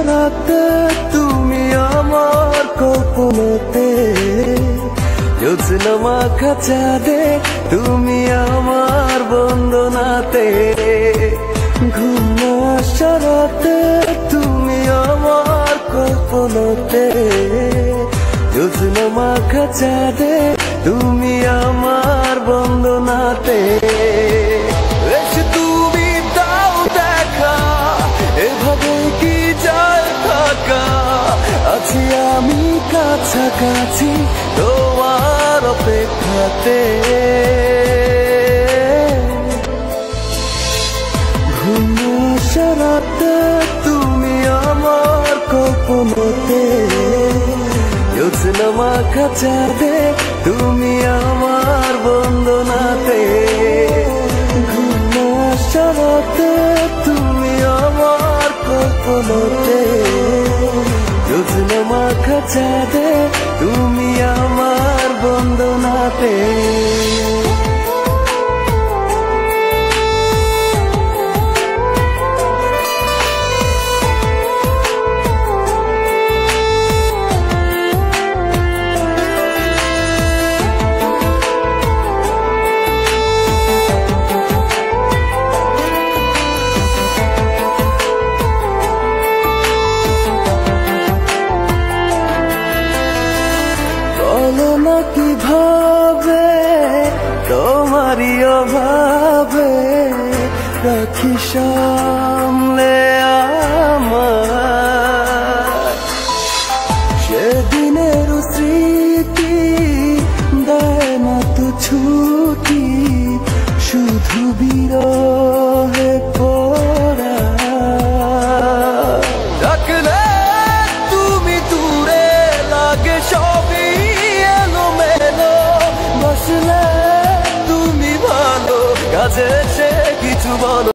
রাতে তুমি আমার কল্পনাতে, জ্যোৎস্না মাখা চাঁদে তুমি আমার বন্দনাতে। ঘুম আসা রাতে তুমি আমার কল্পনাতে, জ্যোৎস্না মাখা চাঁদে তুমি আমার বন্দনাতে। তুমি দাও দেখা, এভাবে কি যায় থাকা, আছি আমি কাছাকাছি তোমার অপেক্ষাতে। ঘুম আসা রাতে তুমি আমার কল্পনাতে, জ্যোৎস্না মাখা চাঁদে তুমি আমার বন্দনাতে। ঘুম আসা রাতে তুমি আমার কল্পনাতে, জ্যোৎস্না মাখা চাঁদে তুমি আমার বন্দনাতে। কিভাবে তোমারই অভাবে রাখি সামলে আমার সেদিনের স্মৃতি, দেয় না তো ছুটি শুধু বিরহে পড়া। ডাকলে তুমি দূরে লাগে সবই এলোমেলো, বসলে তুমি ভালো কাছে সে কিছু বলো।